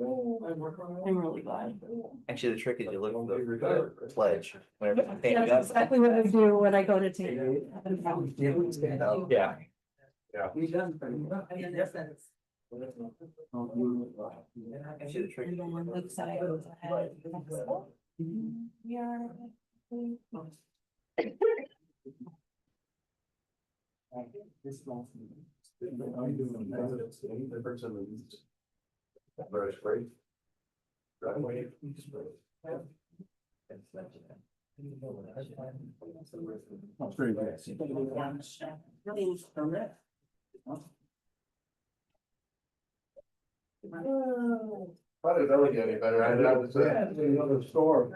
I'm really glad. Actually, the trick is you look at the pledge. Whenever the thing That's goes. exactly what I do when I go to take. Yeah. Actually, the trick. And then Luke said I was ahead. We are. Very straight. Driveway. That's very good. Probably never get any better. I had to say, another store.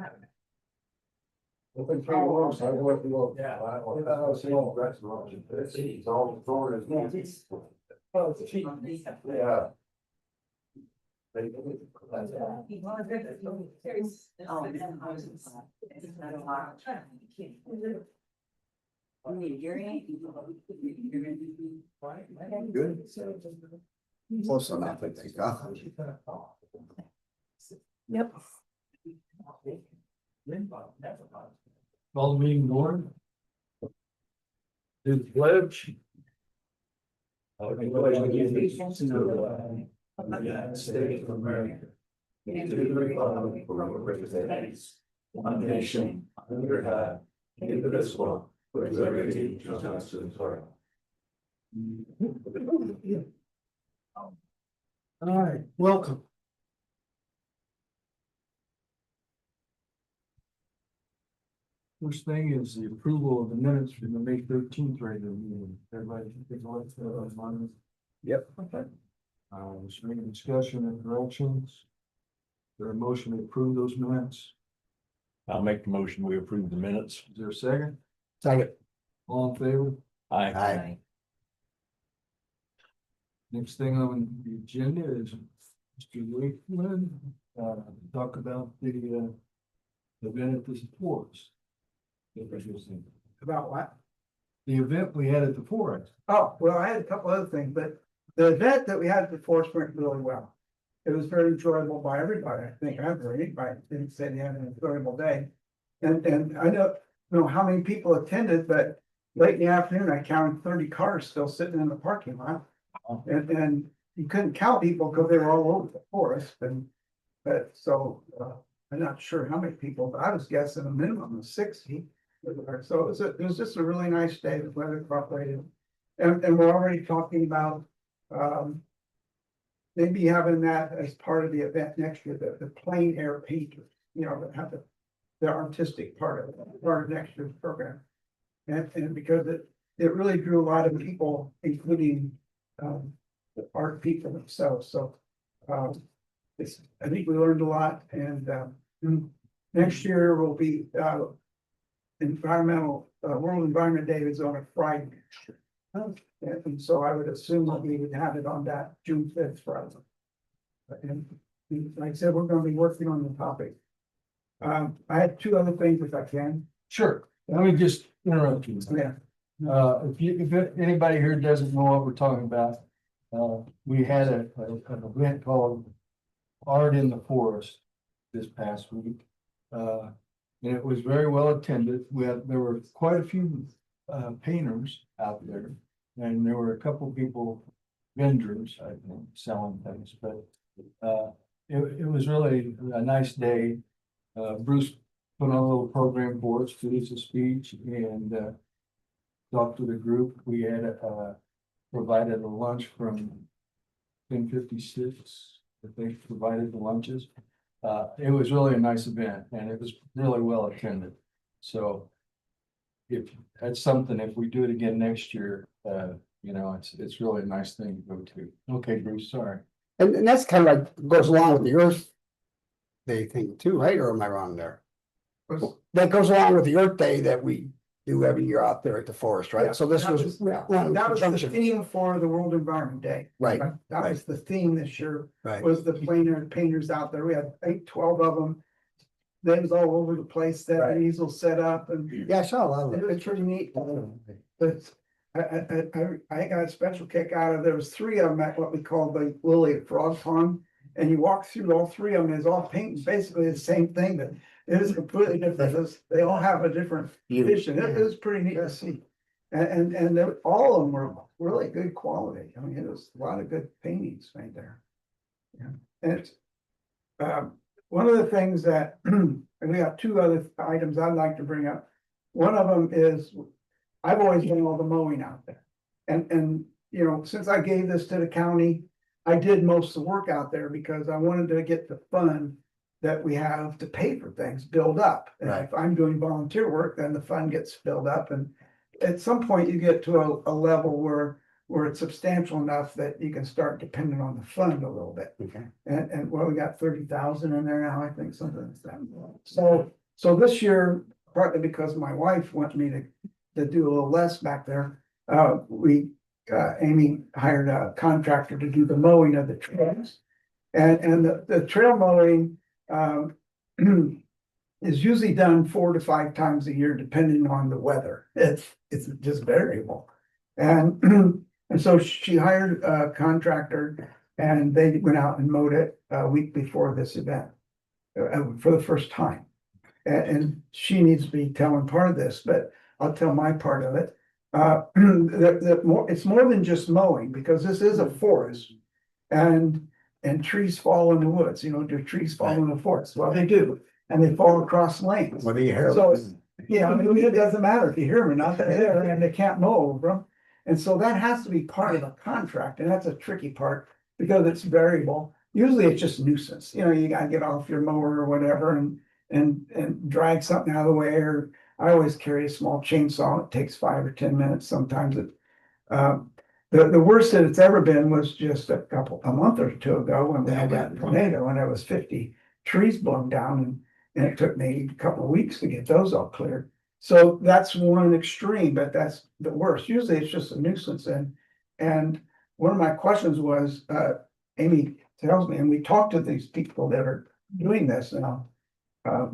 Open 3 months, I went to look. Yeah. I was seeing all the restaurants. It's all the stores. Oh, it's cheap. Yeah. Good. Close enough, I think. Yep. Call the meeting to order. Do the pledge. United States of America. And to the republic for which it stands, one nation, under God, indivisible, with liberty and justice for all. All right, welcome. First thing is the approval of the minutes from the May 13th regular meeting. Everybody take a look at those minutes. Yep. Okay. Is there any discussion and corrections? Is there a motion to approve those minutes? I'll make the motion, we approve the minutes. Is there a second? Second. All in favor? Aye. Aye. Next thing on the agenda is Mr. Wakeman, talk about the event at the forest. About what? The event we had at the forest. Oh, well, I had a couple other things, but the event that we had at the forest went really well. It was very enjoyable by everybody. I think I've heard anybody didn't say they had an enjoyable day. And I don't know how many people attended, but late in the afternoon, I counted 30 cars still sitting in the parking lot. And you couldn't count people because they were all over the forest but so I'm not sure how many people, but I was guessing a minimum of 60. So it was just a really nice day. The weather cooperated. And we're already talking about maybe having that as part of the event next year, the plein air painters, that have the artistic part of next year's program. And because it really drew a lot of people, including the art people themselves. So I think we learned a lot, and next year will be World Environment Day is on a Friday. And so I would assume that we would have it on that June 5th Friday. And like I said, we're going to be working on the topic. I had 2 other things if I can. Sure. Let me just interrupt you. Yeah. If anybody here doesn't know what we're talking about, we had an event called Art in the Forest this past week. And it was very well attended. There were quite a few painters out there, and there were a couple people, vendors, I think, selling things, but it was really a nice day. Bruce put on a little program for us, finished a speech, and talked to the group. We had provided a lunch from 1056. that they provided the lunches. It was really a nice event, and it was really well attended. So if that's something, if we do it again next year, it's really a nice thing to go to. Okay, Bruce, sorry. And that's kind of like goes along with the Earth Day thing too, right? Or am I wrong there? That goes along with the Earth Day that we do every year out there at the forest, right? Yeah, So this that was was the theme for the World Environment Day. Right. That was the theme this year. Right. Was the plein air painters out there. We had 12 of them. They was all over the place. That Right. easel set up, and Yeah, I saw a lot of it. it's pretty neat. But I got a special kick out of, there was 3 of them at what we call the Lily Frog Pond. and you walk through all three of them, it's all paint, basically the same thing, but it is completely different. They all have a different vision. It was pretty neat to see. And all of them were really good quality. I mean, it was a lot of good paintings made there. Yeah, and it's, one of the things that, and we have two other items I'd like to bring up. One of them is, I've always done all the mowing out there. And, you know, since I gave this to the county, I did most of the work out there because I wanted to get the fund that we have to pay for things build up. And Right. if I'm doing volunteer work, then the fund gets filled up, and at some point you get to a level where it's substantial enough that you can start depending on the fund a little bit. Okay. And well, we got 30,000 in there now, I think, something like that. So this year, partly because my wife wanted me to do a little less back there, Amy hired a contractor to do the mowing of the trails. And the trail mowing, is usually done 4 to 5 times a year, depending on the weather. It's just variable. And, and so she hired a contractor, and they went out and mowed it a week before this event, for the first time. And she needs to be telling part of this, but I'll tell my part of it. It's more than just mowing, because this is a forest, and trees fall in the woods. You know, do trees fall in the forest? Well, they do, and they fall across lanes. What do you hear? So, yeah, I mean, it doesn't matter if you hear them or not, they're there, and they can't mow over them. And so that has to be part of the contract, and that's a tricky part, because it's variable. Usually it's just nuisance, you know, you gotta get off your mower or whatever and drag something out of the way, or I always carry a small chainsaw. It takes 5 or 10 minutes. Sometimes it, the worst that it's ever been was just a month or two ago when we had that tornado, and there was 50 trees blown down, and it took me a couple of weeks to get those all cleared. So that's one extreme, but that's the worst. Usually it's just a nuisance. And one of my questions was, Amy tells me, and we talked to these people that are doing this now.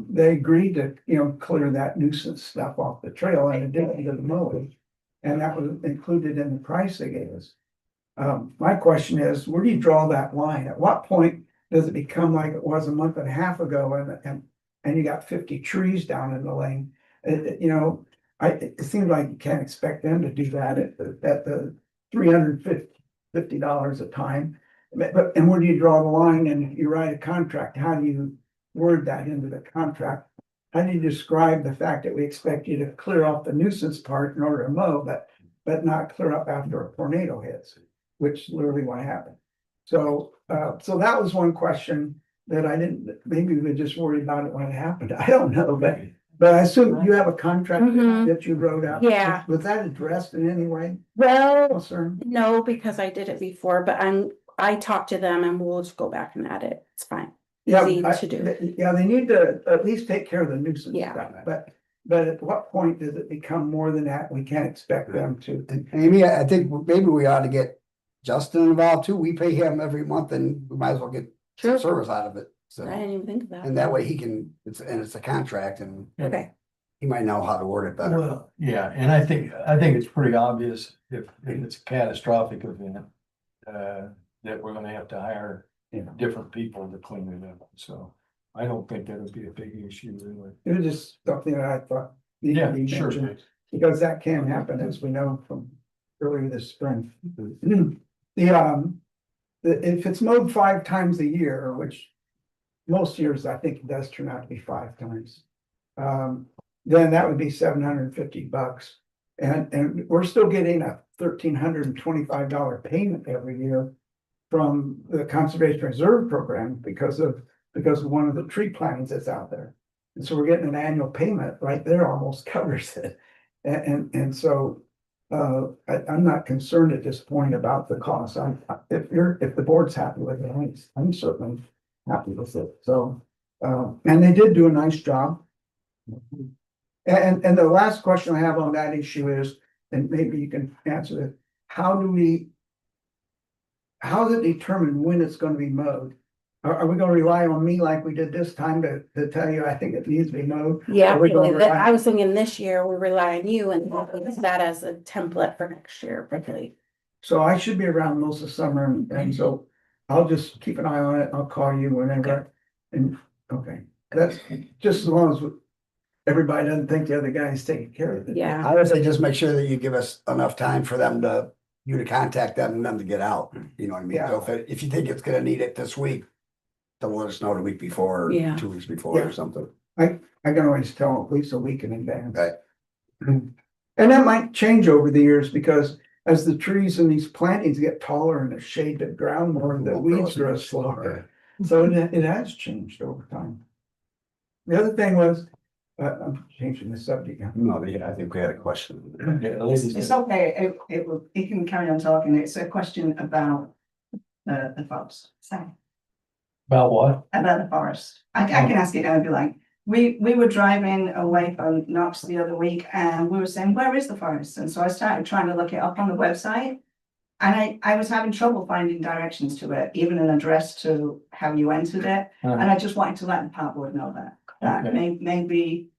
They agreed to, you know, clear that nuisance stuff off the trail, and it didn't do the mowing. And that was included in the price they gave us. My question is, where do you draw that line? At what point does it become like it was a month and a half ago, and you got 50 trees down in the lane? You know, it seems like you can't expect them to do that at the $350 a time. And where do you draw the line? And you write a contract, how do you word that into the contract? How do you describe the fact that we expect you to clear off the nuisance part in order to mow, but not clear up after a tornado hits, which is literally what happened. So that was one question that I didn't, maybe we just worried about it when it happened. I don't know, but I assume you have a contract Mhm. that you wrote out. Yeah. Was that addressed in any way? Well, Concern? no, because I did it before, but I talked to them and we'll just go back and add it. It's fine. Yeah, Easy to do. yeah, they need to at least take care of the nuisance Yeah. stuff, but at what point does it become more than that? We can't expect them to. And Amy, I think maybe we ought to get Justin involved too. We pay him every month, and we might as well get some Sure. service out of it. So, I didn't even think of that. and that way he can, it's a contract, and Okay. he might know how to word it better. Well, yeah, and I think it's pretty obvious if it's a catastrophic event, that we're gonna have to hire different people to clean it up. So I don't think that'll be a big issue really. It was just something that I thought needed to Yeah, be sure. mentioned, because that can happen, as we know from earlier this spring. If it's mowed 5 times a year, which most years I think it does turn out to be 5 times. Then that would be $750. And we're still getting a $1,325 payment every year from the Conservation Reserve Program because of one of the tree plantings that's out there. And so we're getting an annual payment right there, almost covers it. And so I'm not concerned at this point about the cost. If the board's happy with it, I'm certainly happy with it. So, and they did do a nice job. And the last question I have on that issue is, and maybe you can answer it, how is it determined when it's gonna be mowed? Are we gonna rely on me like we did this time to tell you, I think it needs to be mowed? Yeah, Are we gonna rely- I was thinking this year we rely on you and use that as a template for next year, particularly. So I should be around most of summer, and so I'll just keep an eye on it. I'll call you whenever. And, okay, that's just as long as everybody doesn't think the other guy's taking care of it. Yeah, I would say just make sure that you give us enough time for you to contact them and them to get out, you know what I mean? So if you think it's gonna need it this week, then let us know the week before, or Yeah. 2 weeks before Yeah. or something. I can always tell at least a week in advance. Right. And that might change over the years because as the trees and these plantings get taller and the shade the ground more, the weeds grow slower. So it has changed over time. The other thing was, I'm changing the subject now. No, yeah, I think we had a question. Yeah, ladies. It's okay, it can carry on talking, it's a question about the forest, so, About what? about the forest. I can ask it now if you like. We were driving away from Knox the other week and we were saying, where is the forest? And so I started trying to look it up on the website. And I was having trouble finding directions to it, even an address to how you entered it. And I just wanted to let the park board know that Okay. maybe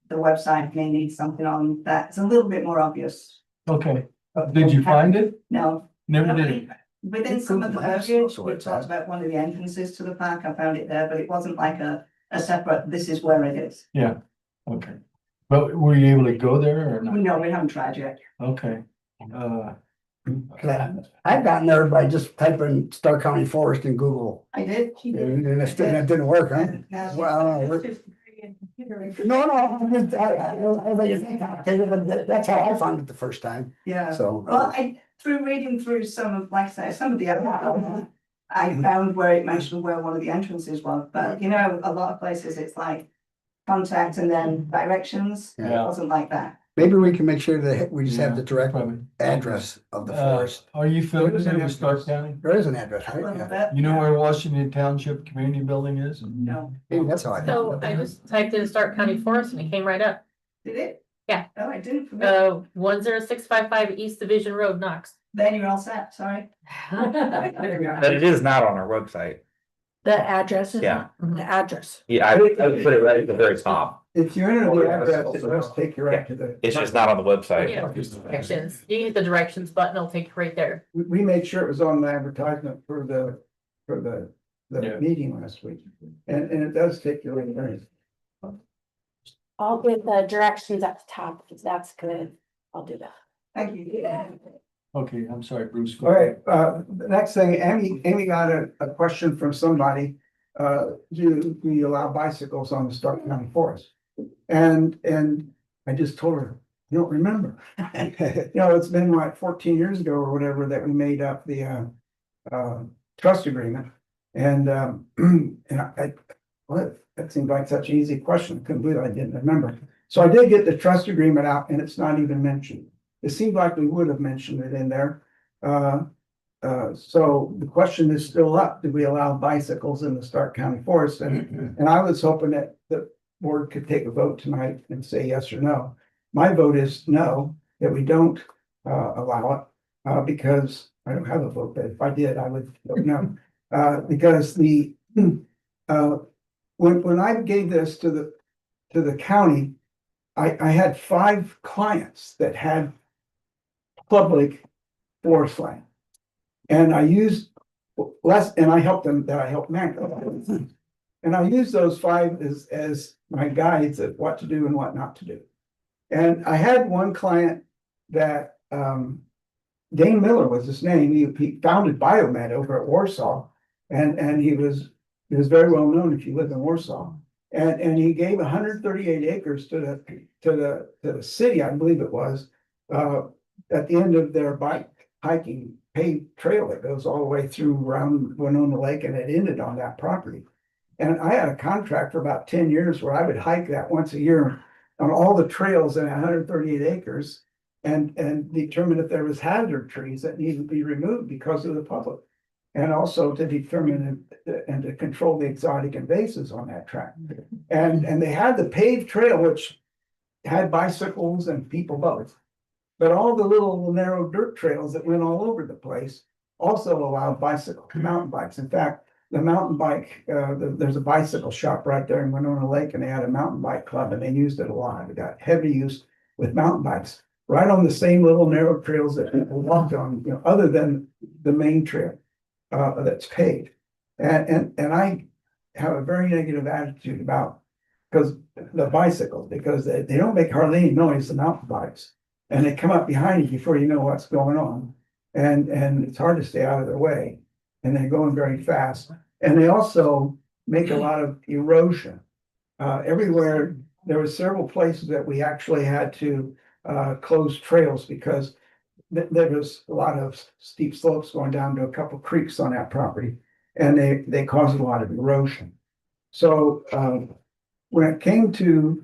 the website may need something on that. It's a little bit more obvious. Okay, did you find it? No. Never did. Within some of the Maps, verbiage, so we it's talked that. about one of the entrances to the park. I found it there, but it wasn't like a separate, this is where it is. Okay. But were you able to go there or not? No, we haven't tried yet. Okay. I've gotten there by just typing Starke County Forest in Google, I did. and it didn't work, huh? No. Well, no, I'm just, that's how I found it the first time, Yeah. so. Well, through reading through some of, like I say, some of the other, I found where it mentioned where one of the entrances was, but you know, a lot of places it's like contact and then directions. It Yeah. wasn't like that. Maybe we can make sure that we just have the Yeah, direct probably. address of the forest. Are you familiar There is an with Stark County? There is an address, A right? little Yeah. bit. You know where Washington Township Community Building is? No, Maybe that's how I. So I just typed in Stark County Forest and it came right up. did it? Yeah. Oh, I didn't. 10655 East Division Road, Knox. Then you're all set, sorry. There we are. But it is not on our website. the address is Yeah. not, the address. Yeah, I would put it right at the very top. If you enter the address, it does take you right to the. It's just not on the website. Yeah, directions. You hit the directions button, it'll take you right there. We made sure it was on the advertisement for the Yeah. meeting last week. And it does take you right there. I'll get the directions at the top, if that's good, I'll do that. Thank you. Okay, I'm sorry, Bruce. go All ahead. right, the next thing, Amy got a question from somebody. Do we allow bicycles on the Stark County Forest? And I just told her, you don't remember. You know, it's been like 14 years ago or whatever that we made up the trust agreement. And well, that seemed like such an easy question. Couldn't believe I didn't remember. So I did get the trust agreement out and it's not even mentioned. It seemed like we would have mentioned it in there. So the question is still up. Do we allow bicycles in the Stark County Forest? And I was hoping that the board could take a vote tonight and say yes or no. My vote is no, that we don't allow it, because I don't have a vote, but if I did, I would vote no. Because when I gave this to the county, I had 5 clients that had public forest land. And I used less, and I helped them, that I helped manage. And I used those 5 as my guides of what to do and what not to do. And I had one client that, Dane Miller was his name. He founded Biomed over at Warsaw. And he was very well known if you live in Warsaw. And he gave 138 acres to the city, I believe it was, at the end of their bike hiking paved trail that goes all the way through around Winona Lake, and it ended on that property. And I had a contract for about 10 years where I would hike that once a year on all the trails in 138 acres and determine if there was hazard trees that needed to be removed because of the public. And also to determine and to control the exotic invasives on that track. And they had the paved trail, which had bicycles and people both. But all the little narrow dirt trails that went all over the place also allowed mountain bikes. In fact, the mountain bike, there's a bicycle shop right there in Winona Lake, and they had a mountain bike club, and they used it a lot. It got heavy use with mountain bikes, right on the same little narrow trails that people walked on, you know, other than the main trail. that's paid. And I have a very negative attitude about, because the bicycles, because they don't make hardly any noise, the mountain bikes. And they come up behind you before you know what's going on. And it's hard to stay out of their way. And they're going very fast. And they also make a lot of erosion. Everywhere, there were several places that we actually had to close trails because there was a lot of steep slopes going down to a couple creeks on that property. And they caused a lot of erosion. So when it came to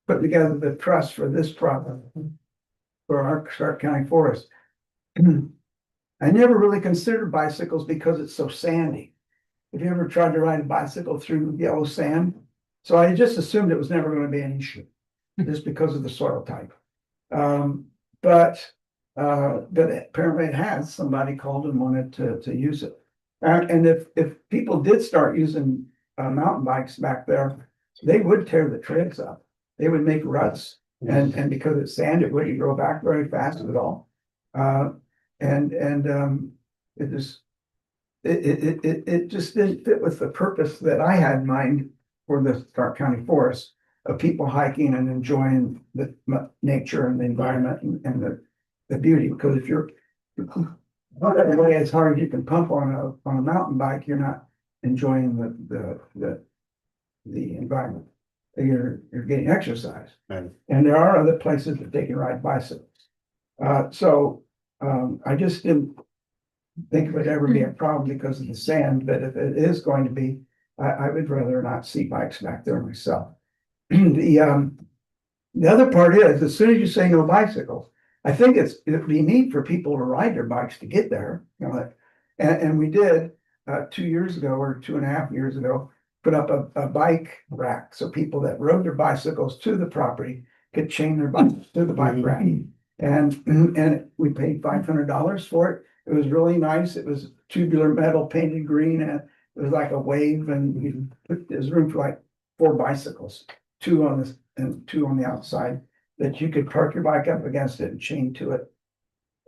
put together the trust for this property, for our Starke County Forest, I never really considered bicycles because it's so sandy. Have you ever tried to ride a bicycle through yellow sand? So I just assumed it was never going to be an issue, just because of the soil type. But apparently it has. Somebody called and wanted to use it. And if people did start using mountain bikes back there, they would tear the trails up. They would make ruts, and because it's sand, it wouldn't grow back very fast at all. It just it just didn't fit with the purpose that I had in mind for the Starke County Forest, of people hiking and enjoying the nature and the environment and the beauty. Because if you're not every way as hard as you can pump on a mountain bike, you're not enjoying the environment. You're getting exercise. Right. And there are other places that they can ride bicycles. I just didn't think it would ever be a problem because of the sand, but if it is going to be, I would rather not see bikes back there myself. The other part is, as soon as you say no bicycles, I think it'd be neat for people to ride their bikes to get there, you know, and we did 2 years ago or 2.5 years ago, put up a bike rack so people that rode their bicycles to the property could chain their bikes to the bike rack. And we paid $500 for it. It was really nice. It was tubular metal painted green, and it was like a wave, and there's room for like 4 bicycles, 2 on this and 2 on the outside, that you could park your bike up against it and chain to it.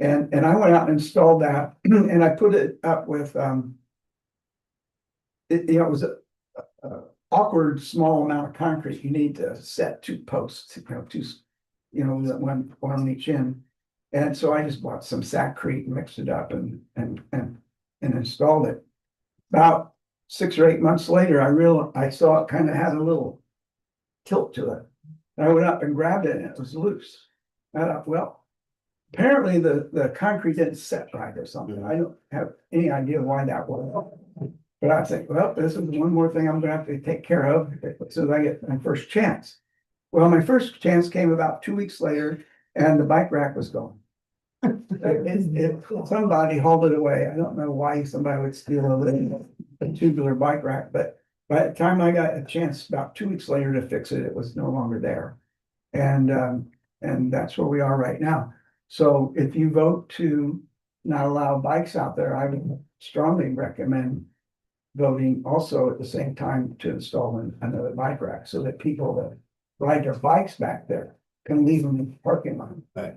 And I went out and installed that, and I put it up with it was a awkward small amount of concrete. You need to set 2 posts, one on each end. And so I just bought some sackcrete and mixed it up and installed it. About 6 or 8 months later, I saw it kind of had a little tilt to it. And I went up and grabbed it, and it was loose. I thought, well, apparently the concrete didn't set right or something. I don't have any idea why that was. But I think, well, this is one more thing I'm gonna have to take care of as soon as I get my first chance. Well, my first chance came about 2 weeks later, and the bike rack was gone. Somebody hauled it away. I don't know why somebody would steal a tubular bike rack, but by the time I got a chance about 2 weeks later to fix it, it was no longer there. And that's where we are right now. So if you vote to not allow bikes out there, I would strongly recommend voting also at the same time to install another bike rack so that people that ride their bikes back there can leave them in the parking lot. Right.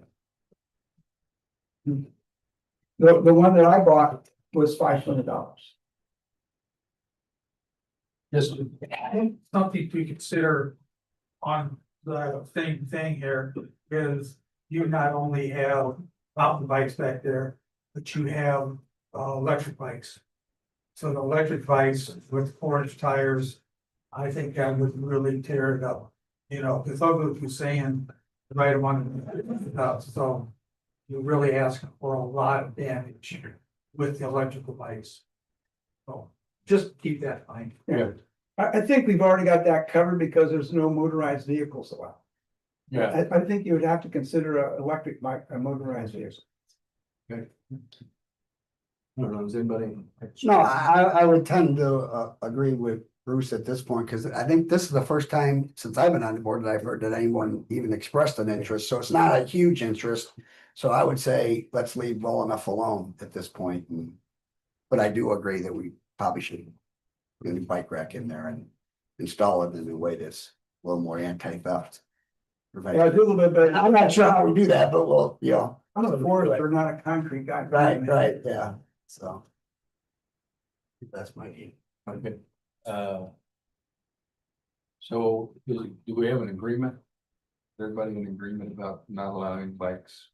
The one that I bought was $500. Yes, Something to consider on the thing here is you not only have mountain bikes back there, but you have electric bikes. So the electric bikes with 4-inch tires, I think that would really tear it up. Because others were saying right on so you're really asking for a lot of damage with the electrical bikes. So just keep that in mind. Yeah. I think we've already got that covered because there's no motorized vehicles allowed. yeah. I think you would have to consider a electric bike, a motorized vehicle. I don't know, is anybody? No, I would tend to agree with Bruce at this point, because I think this is the first time since I've been on the board that I've heard that anyone even expressed an interest, so it's not a huge interest. So I would say, let's leave well enough alone at this point. But I do agree that we probably should put a new bike rack in there and install it in a way that's a little more anti-theft. Yeah, I do a little bit better. I'm not sure how we do that, but we'll. I'm a forester, not a concrete guy. Right, yeah, so. That's my view. Okay. So do we have an agreement? Everybody in agreement about not allowing bikes?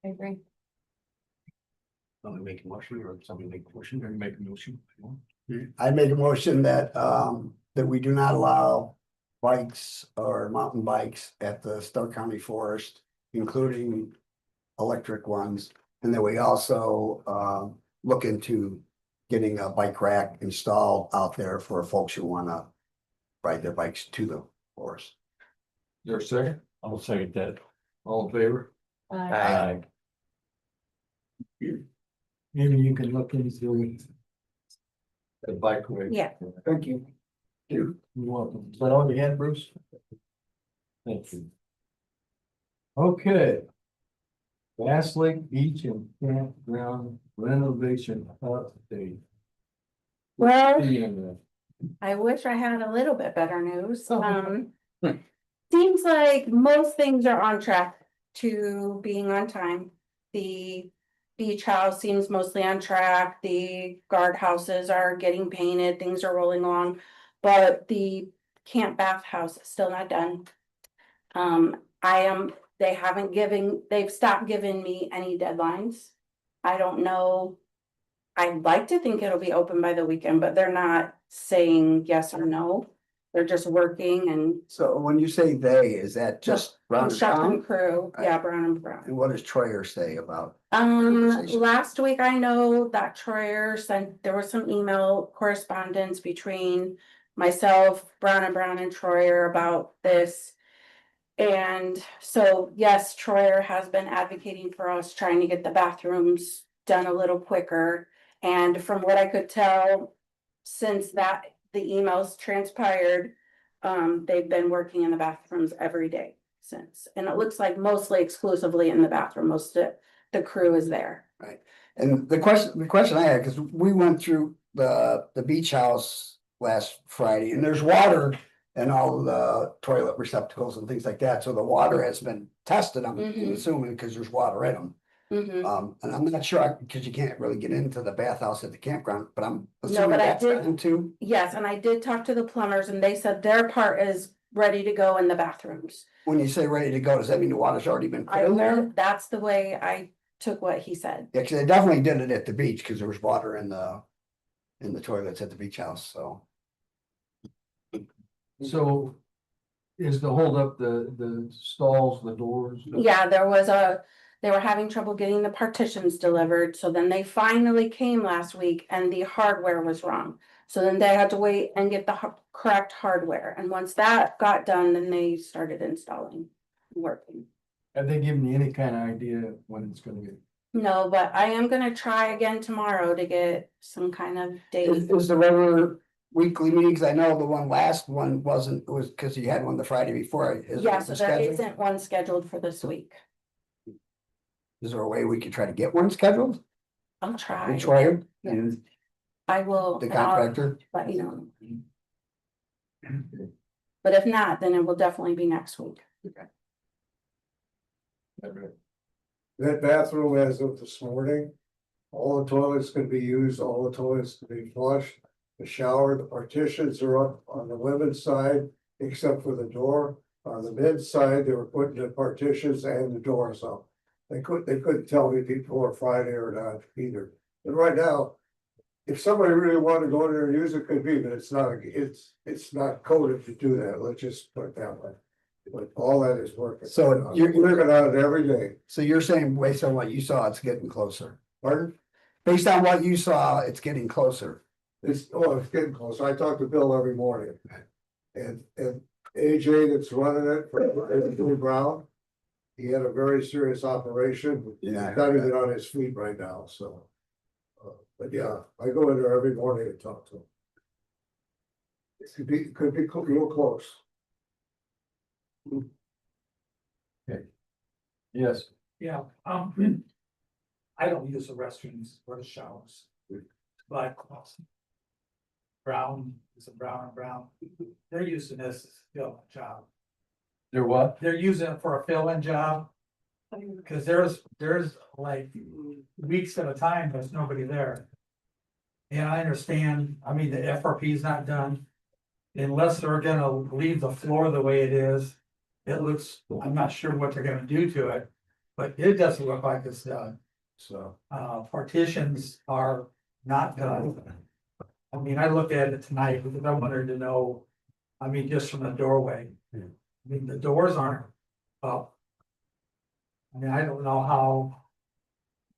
I agree. Want to make a motion or somebody make a motion? Can we make a motion? I'd make a motion that, that we do not allow bikes or mountain bikes at the Stark County Forest, including electric ones. And that we also, look into getting a bike rack installed out there for folks who wanna ride their bikes to the forest. Is there a second? I'll second that. All in favor? Aye. Maybe you can look into. The bike way. Yeah. Thank you. You're welcome. Is that all you had, Bruce? Thank you. Okay. Bass Lake Beach and Campground renovation update. Well, Yeah, man. I wish I had a little bit better news. Oh. Seems like most things are on track to being on time. The beach house seems mostly on track. The guardhouses are getting painted, things are rolling along. But the camp bathhouse is still not done. They've stopped giving me any deadlines. I don't know. I'd like to think it'll be open by the weekend, but they're not saying yes or no. They're just working and So when you say they, is that just Brown and construction Brown? crew, yeah, Brown and Brown. And what does Troyer say about? Conversation. Last week I know that Troyer sent, there was some email correspondence between myself, Brown and Troyer about this. And so, yes, Troyer has been advocating for us trying to get the bathrooms done a little quicker. And from what I could tell, since the emails transpired, they've been working in the bathrooms every day since. And it looks like mostly exclusively in the bathroom, most of the crew is there. And the question I had, because we went through the beach house last Friday, and there's water and all the toilet receptacles and things like that, so the water has been tested, I'm Mhm. assuming, because there's water in them. Mhm. And I'm not sure, because you can't really get into the bathhouse at the campground, but I'm assuming but I that's did- done too. Yes, and I did talk to the plumbers and they said their part is ready to go in the bathrooms. When you say ready to go, does that mean the water's already been put in there? That's the way I took what he said. Yeah, because they definitely did it at the beach, because there was water in the toilets at the beach house, so. So is the holdup the stalls, the doors? Yeah, they were having trouble getting the partitions delivered, so then they finally came last week and the hardware was wrong. So then they had to wait and get the correct hardware, and once that got done, then they started installing, working. Have they given you any kind of idea when it's gonna be? No, but I am gonna try again tomorrow to get some kind of date. Is the regular weekly meetings, I know the last one wasn't, it was because you had one the Friday before. Is Yeah, it so the there schedule? isn't one scheduled for this week. Is there a way we could try to get one scheduled? I'll try. And Troyer Yeah. and I will. the and I'll contractor? Let you know. But if not, then it will definitely be next week. That bathroom as of this morning, all the toilets can be used, all the toilets can be flushed. The shower, the partitions are up on the women's side, except for the door. On the men's side, they were putting the partitions and the doors up. They couldn't tell me before Friday or not either. And right now, if somebody really wanted to go in there and use it, could be, but it's not coded to do that. Let's just put it that way. But all that is working. So You're you're, working on it every day. so you're saying based on what you saw, it's getting closer? Pardon? Based on what you saw, it's getting closer. It's getting closer. I talk to Bill every morning. And AJ that's running it for Brown. He had a very serious operation. Yeah. He's not even on his feet right now, so. But yeah, I go in there every morning and talk to him. It could be real close. Yes. Yeah, I don't use the restrooms or the showers. But Brown is a Brown and Brown. They're using this as a fill-in job. They're what? They're using it for a fill-in job. Cause there's like weeks at a time, there's nobody there. And I understand, I mean, the FRP is not done. Unless they're gonna leave the floor the way it is, it looks, I'm not sure what they're gonna do to it. But it doesn't look like it's done. So. Partitions are not done. I mean, I looked at it tonight because I wanted to know, I mean, just from the doorway. I mean, the doors aren't up. I mean, I don't know how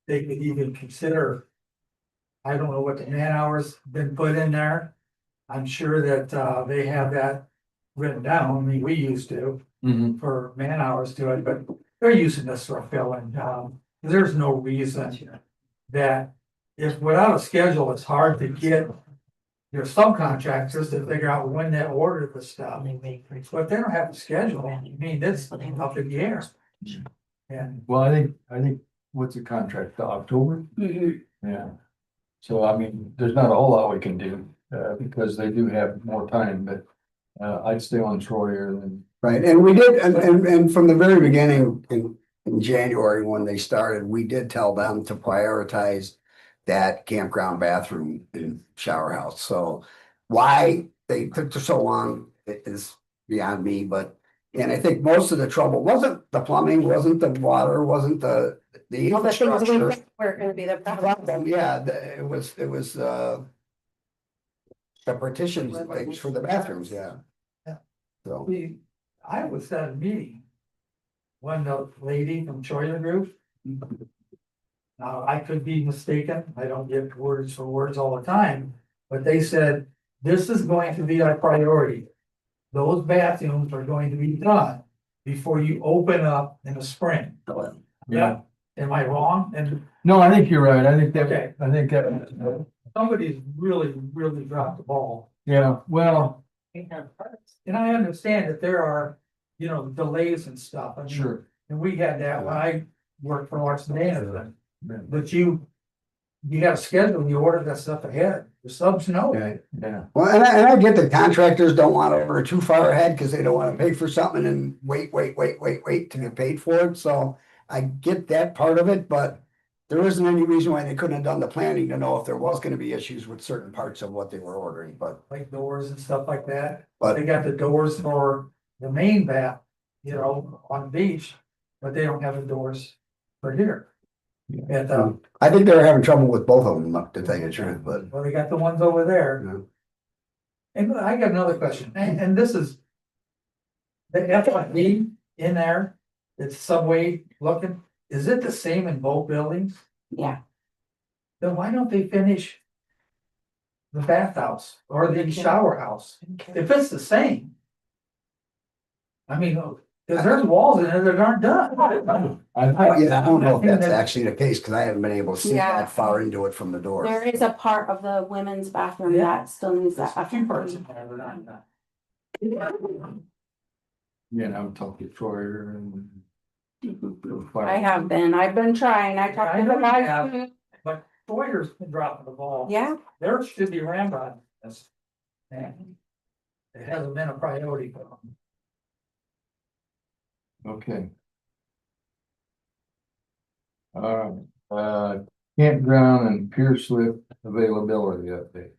they could even consider. I don't know what the man hours been put in there. I'm sure that they have that written down. I mean, we used to Mhm. for man hours to it, but they're using this for filling. There's no reason that if without a schedule, it's hard to get your subcontractors to figure out when they order the stuff. But if they don't have a schedule, I mean, that's up in the air. And Well, I think, what's the contract, to October? Yeah. So I mean, there's not a whole lot we can do, because they do have more time, but, I'd stay on Troyer and. Right, and we did, and from the very beginning, in January, when they started, we did tell them to prioritize that campground bathroom and shower house, so why they took so long is beyond me, but, and I think most of the trouble wasn't the plumbing, wasn't the water, wasn't the All the things we infrastructure. think were gonna be the problem. Yeah, it was, the partitions things for the bathrooms, yeah. Yeah. So. I was at a meeting. When the lady from Troyer Group. Now, I could be mistaken, I don't get words for words all the time, but they said, this is going to be our priority. Those bathrooms are going to be done before you open up in the spring. Yeah. Am I wrong? And No, I think you're right. Okay. I think that, somebody's really, really dropped the ball. yeah, well, And I understand that there are, you know, delays and stuff. I mean, sure. and we had that when I worked for Larson Dana. But you got a schedule, you order that stuff ahead, the subs know. Yeah. Well, and I get that contractors don't want to order too far ahead because they don't want to pay for something and wait to get paid for it. So I get that part of it, but there isn't any reason why they couldn't have done the planning to know if there was going to be issues with certain parts of what they were ordering, but. Like doors and stuff like that. But- They got the doors for the main bath, you know, on the beach, but they don't have the doors for here. And, I think they were having trouble with both of them, to tell you the truth, but. well, they got the ones over there. Yeah. And I got another question, and this is. The FFD in there, it's subway looking, is it the same in both buildings? Yeah. Then why don't they finish? The bathhouse or the shower house, if it's the same. I mean, if there's walls in there that aren't done. Yeah, I don't know if that's actually the case, because I haven't been able to see Yeah. that far into it from the door. There is a part of the women's bathroom Yeah. that still needs There's that. a few parts in there that aren't done. Yeah, I would talk to Troyer and. I've been trying, I talked I to know the you guys. have. too. But Boyer's been dropping the ball. Yeah, There should be ramrod in this. And it hasn't been a priority for them. Okay. Campground and pier slip availability update.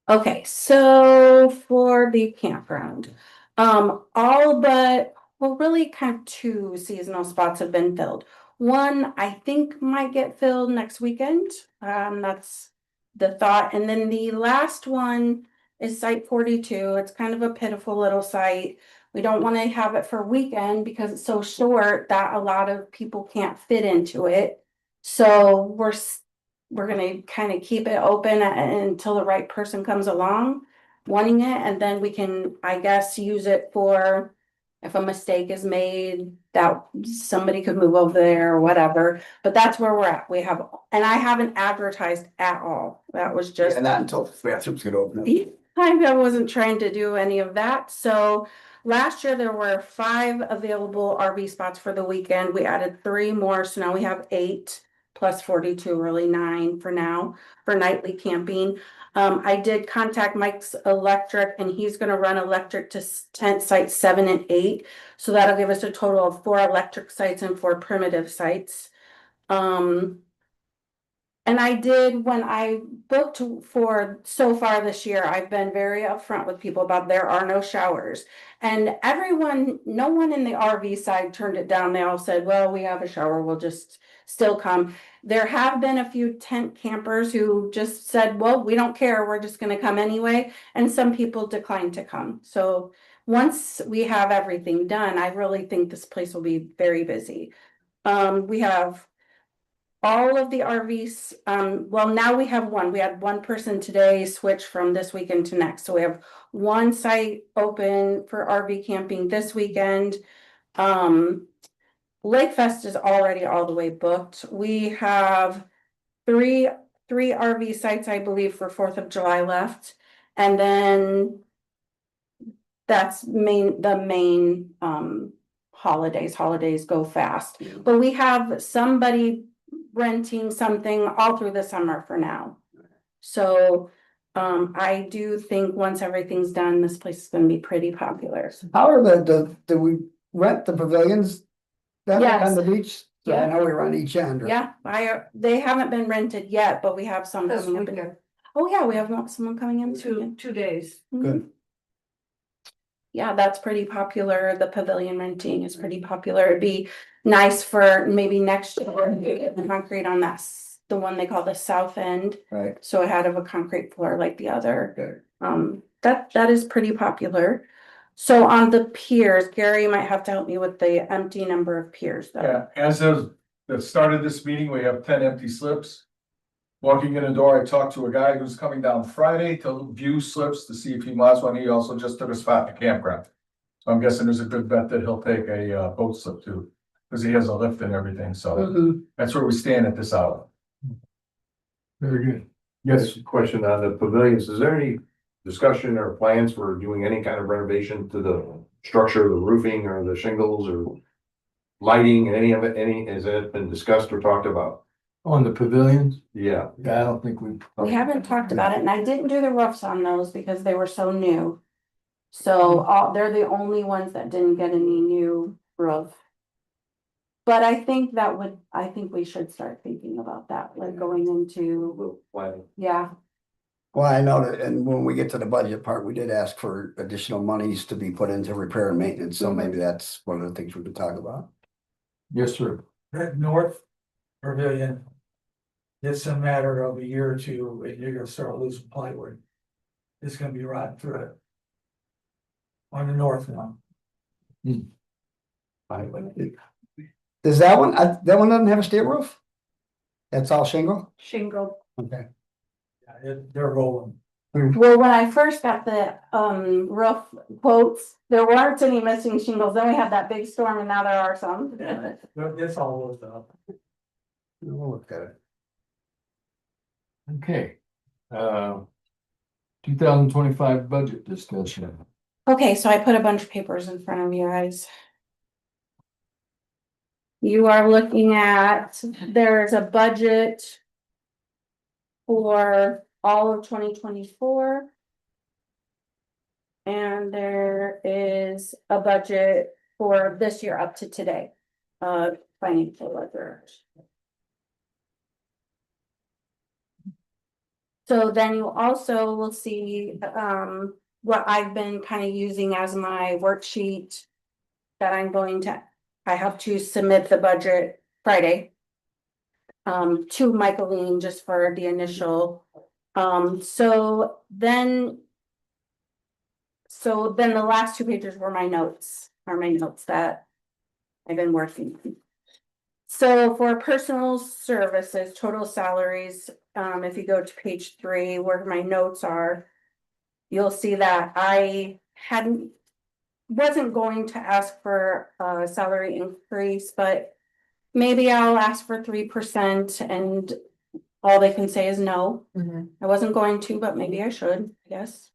okay, so for the campground, all but, well, really kind of two seasonal spots have been filled. One, I think might get filled next weekend, that's the thought, and then the last one is site 42. It's kind of a pitiful little site. We don't want to have it for weekend because it's so short that a lot of people can't fit into it. So we're gonna kind of keep it open until the right person comes along wanting it, and then we can, I guess, use it for if a mistake is made, that somebody could move over there or whatever, but that's where we're at. We have, and I haven't advertised at all. That was just. And not until the bathrooms get open. I wasn't trying to do any of that, so last year there were 5 available RV spots for the weekend. We added 3 more, so now we have 8 plus 42, really 9 for now for nightly camping. I did contact Mike's Electric, and he's gonna run electric to tent sites 7 and 8. So that'll give us a total of 4 electric sites and 4 primitive sites. And I did, when I booked for so far this year, I've been very upfront with people about there are no showers. And everyone, no one in the RV side turned it down. They all said, well, we have a shower, we'll just still come. There have been a few tent campers who just said, well, we don't care, we're just gonna come anyway. And some people declined to come. So once we have everything done, I really think this place will be very busy. We have all of the RVs, well, now we have one. We had one person today switch from this weekend to next. So we have one site open for RV camping this weekend. Lake Fest is already all the way booked. We have three RV sites, I believe, for 4th of July left. And then that's the main holidays go fast. But we have somebody renting something all through the summer for now. So I do think once everything's done, this place is gonna be pretty popular. How are do we rent the pavilions? That Yes. on the beach? So I Yeah. know we run each end. or- Yeah, they haven't been rented yet, but we have some This coming up. weekend. Oh, yeah, we have someone coming in this weekend. 2 days. Good. Yeah, that's pretty popular. The pavilion renting is pretty popular. It'd be nice for maybe next year to get the concrete on the one they call the south end. Right. So it had of a concrete floor like the other. Good. That is pretty popular. So on the piers, Gary might have to help me with the empty number of piers though. Yeah, as of the start of this meeting, we have 10 empty slips. Walking in the door, I talked to a guy who's coming down Friday to view slips to see if he wants one. He also just took a spot in the campground. So I'm guessing there's a good bet that he'll take a boat slip too, because he has a lift and everything, so that's where we stand at this hour. Very good. Yes, question on the pavilions. Is there any discussion or plans for doing any kind of renovation to the structure, the roofing or the shingles or lighting, any of it, has that been discussed or talked about? On the pavilions, Yeah. I don't think We haven't talked about it, and I didn't do the roofs on those because they were so new. So they're the only ones that didn't get any new roof. But I think we should start thinking about that, like going into, yeah. Well, I know that, and when we get to the budget part, we did ask for additional monies to be put into repair and maintenance, so maybe that's one of the things we could talk about. yes, sir. That north pavilion. It's a matter of a year or two, and you're gonna start losing plywood. It's gonna be rotten through it. On the north one. Does that one, that one doesn't have a steel roof? That's all shingle? Shingle. Okay. Yeah, they're rolling. Well, when I first got the roof quotes, there weren't any missing shingles. Then we had that big storm and now there are some. It's all rolled up. We'll look at it. Okay. 2025 budget discussion. Okay, so I put a bunch of papers in front of you guys. You are looking at, there's a budget for all of 2024. And there is a budget for this year up to today, financial ledger. So then you also will see, what I've been kind of using as my worksheet that I have to submit the budget Friday. To Michaeline just for the initial, so then the last 2 pages were my notes, that I've been working. So for personal services, total salaries, if you go to page 3 where my notes are, you'll see that I wasn't going to ask for a salary increase, but maybe I'll ask for 3% and all they can say is no. I wasn't going to, but maybe I should, I guess.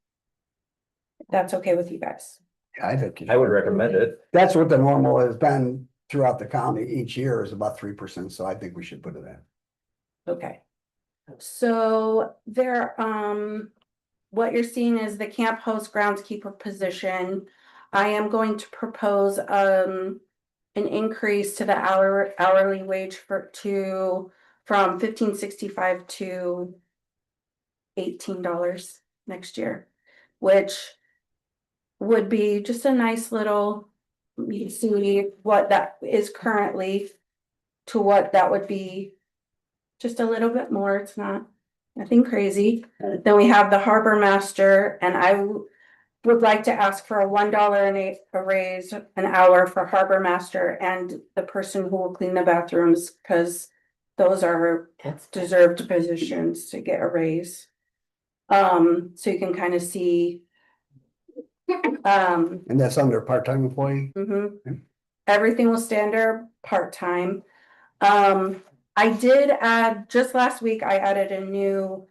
If that's okay with you guys. I think. I would recommend it. That's what the normal has been throughout the county each year is about 3%, so I think we should put it in. Okay. So there, what you're seeing is the camp host groundskeeper position. I am going to propose, an increase to the hourly wage to from $15.65 to $18 next year, which would be just a nice little, you see what that is currently to what that would be, just a little bit more. It's not nothing crazy. Then we have the harbor master, and I would like to ask for a $1 a raise an hour for harbor master and the person who will clean the bathrooms, because those are deserved positions to get a raise. So you can kind of see. And that's under part-time employee? Mhm. Everything will stand there part-time. I did add, just last week, I added a new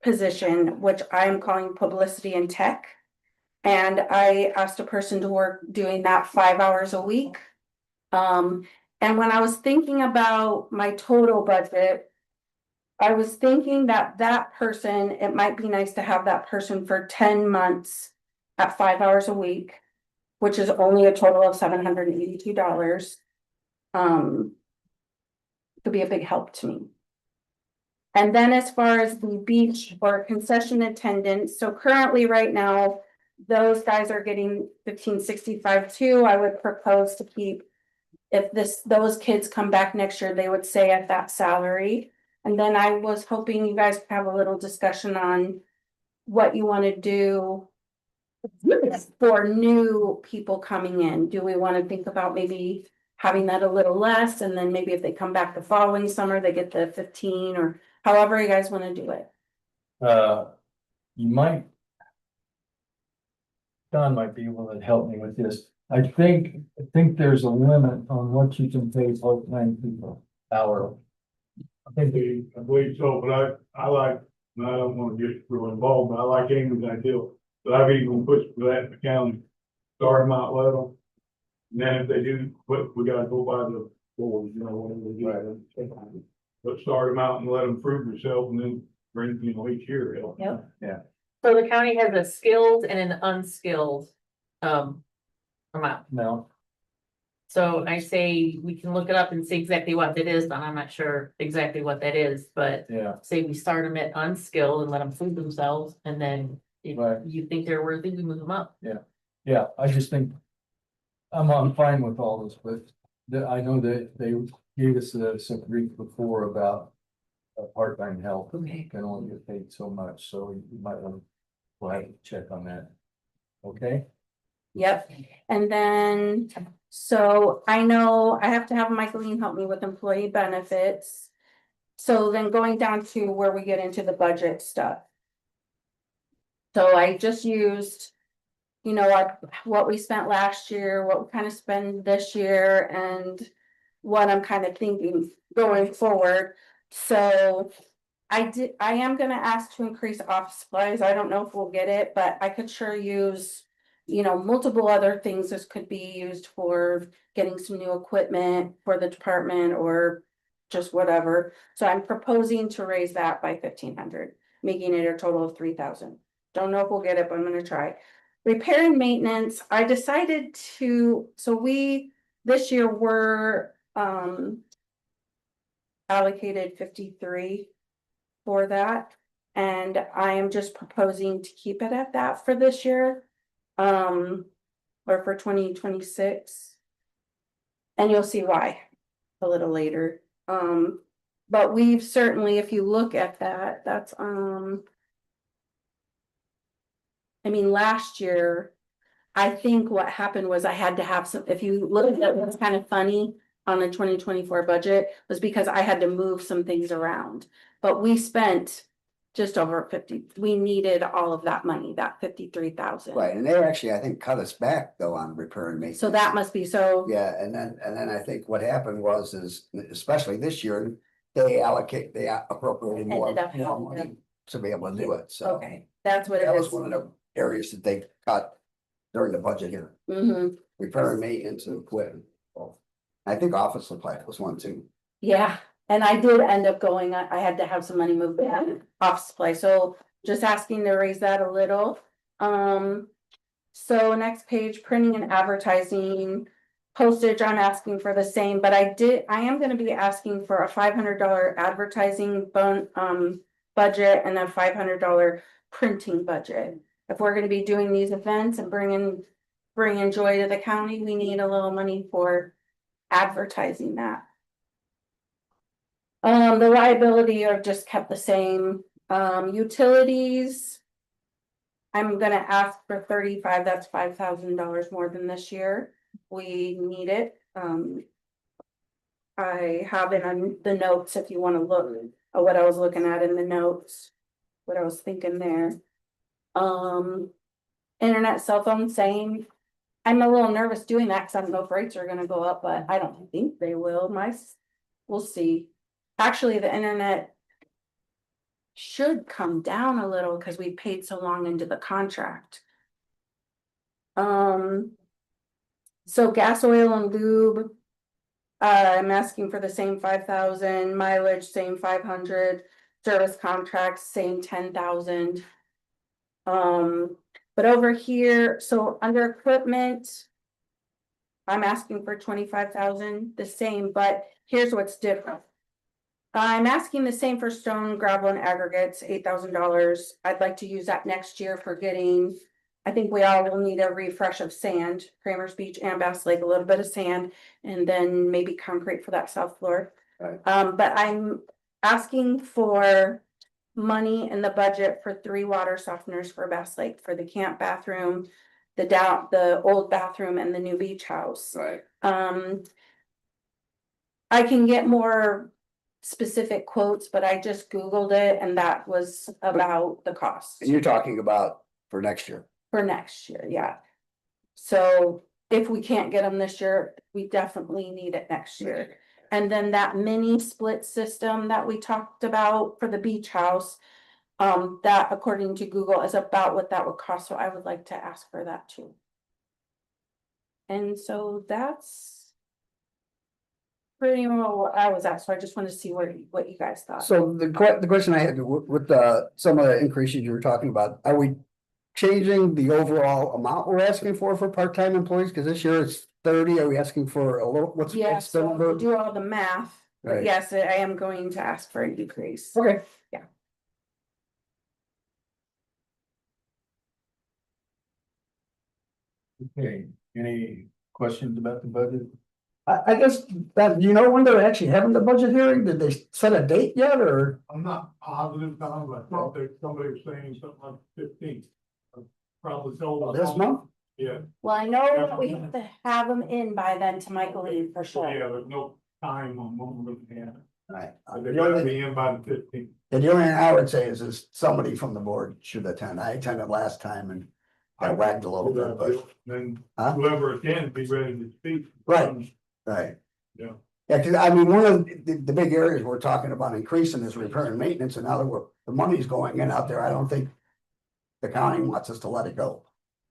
position, which I'm calling publicity and tech. And I asked a person to work doing that 5 hours a week. And when I was thinking about my total budget, I was thinking that that person, it might be nice to have that person for 10 months at 5 hours a week, which is only a total of $782. Could be a big help to me. And then as far as the beach or concession attendants, so currently right now, those guys are getting $15.65 too. I would propose to keep, if those kids come back next year, they would stay at that salary. And then I was hoping you guys could have a little discussion on what you want to do for new people coming in. Do we want to think about maybe having that a little less, and then maybe if they come back the following summer, they get the 15, or however you guys want to do it? You might. Don might be able to help me with this. I think there's a limit on what you can pay part-time people hourly. I believe so, but I like, and I don't wanna get real involved, but I like Amy's idea. But I've even pushed for that in the county, start them out level. And then if they do, we gotta go by the board, you know, whatever they do. But start them out and let them prove themselves and then bring, you know, each year. Yep. So the county has a skilled and an unskilled, amount. No, So I say we can look it up and see exactly what that is, but I'm not sure exactly what that is, but yeah, say we start them at unskilled and let them prove themselves, and then if Right. you think they're worthy, we move them up. yeah, I just think. I'm fine with all this, but I know that they gave us some grief before about. Part-time help Okay. can only get paid so much, so you might want to, we'll have to check on that. Okay? Yep, and then, so I know I have to have Michaeline help me with employee benefits. So then going down to where we get into the budget stuff. So I just used, what we spent last year, what we kind of spend this year, and what I'm kind of thinking going forward. So I am gonna ask to increase office supplies. I don't know if we'll get it, but I could sure use, multiple other things. This could be used for getting some new equipment for the department or just whatever. So I'm proposing to raise that by 1,500, making it a total of 3,000. Don't know if we'll get it, but I'm gonna try. Repair and maintenance, I decided to, this year we're, allocated 53 for that. And I am just proposing to keep it at that for this year. Or for 2026. And you'll see why a little later. But we've certainly, if you look at that, that's, last year, I think what happened was I had to have some, if you look at what's kind of funny on the 2024 budget, was because I had to move some things around. But we spent just over 50, we needed all of that money, that 53,000. Right, and they actually, I think, cut us back though on repair and maintenance. So that must be so. Yeah, and then I think what happened was, especially this year, they appropriated more Ended up, money to be able to do it, so. Okay, that's what it That was is. one of the areas that they cut during the budget here, repair and maintenance and equipment. Well, I think office supply was one too. Yeah, and I did end up going, I had to have some money moved back off supply, so just asking to raise that a little. So next page, printing and advertising. Postage, I'm asking for the same, but I am gonna be asking for a $500 advertising budget and a $500 printing budget. If we're gonna be doing these events and bringing joy to the county, we need a little money for advertising that. The liability are just kept the same, utilities. I'm gonna ask for 35, that's $5,000 more than this year. We need it, I have it on the notes if you wanna look at what I was looking at in the notes. What I was thinking there. Internet, cell phone, same. I'm a little nervous doing that because I don't know if rates are gonna go up, but I don't think they will. We'll see. Actually, the internet should come down a little because we paid so long into the contract. So gas, oil and lube. I'm asking for the same 5,000, mileage, same 500, service contracts, same 10,000. But over here, so under equipment. I'm asking for 25,000, the same, but here's what's different. I'm asking the same for stone, gravel and aggregates, $8,000. I'd like to use that next year for getting. I think we all will need a refresh of sand, Kramer's Beach and Bass Lake, a little bit of sand, and then maybe concrete for that south floor. Right. But I'm asking for money in the budget for 3 water softeners for Bass Lake for the camp bathroom, the old bathroom and the new beach house. Right. I can get more specific quotes, but I just Googled it and that was about the cost And you're talking about for next year. for next year, yeah. So if we can't get them this year, we definitely need it next year. And then that mini split system that we talked about for the beach house. That according to Google is about what that would cost, so I would like to ask for that too. And so that's. Pretty well what I was at, so I just wanted to see what you guys thought. So the question I had with some of the increases you were talking about, are we changing the overall amount we're asking for part-time employees? Because this year it's 30. Are we asking for a little, what's Yeah, what's the so number? to do all the math, but Right. yes, I am going to ask for a decrease. Okay. Yeah. Okay, any questions about the budget? I guess that, you know, when they're actually having the budget hearing, did they set a date yet or? I'm not positive, Tom, but I thought that somebody was saying something like 15th. Probably told. This month? Yeah, Well, I know that we have to have them in by then to Michael Lee for sure. yeah, there's no time on when we're looking at it. Right. But they gotta be in by the 15th. And the only thing I would say is somebody from the board should attend. I attended last time and I wagged a little bit, but. Then Huh? whoever can be ready to speak. Right. Right. Yeah. Yeah, cause I mean, one of the big areas we're talking about increasing is repair and maintenance, and now that the money's going in out there, I don't think. The county wants us to let it go,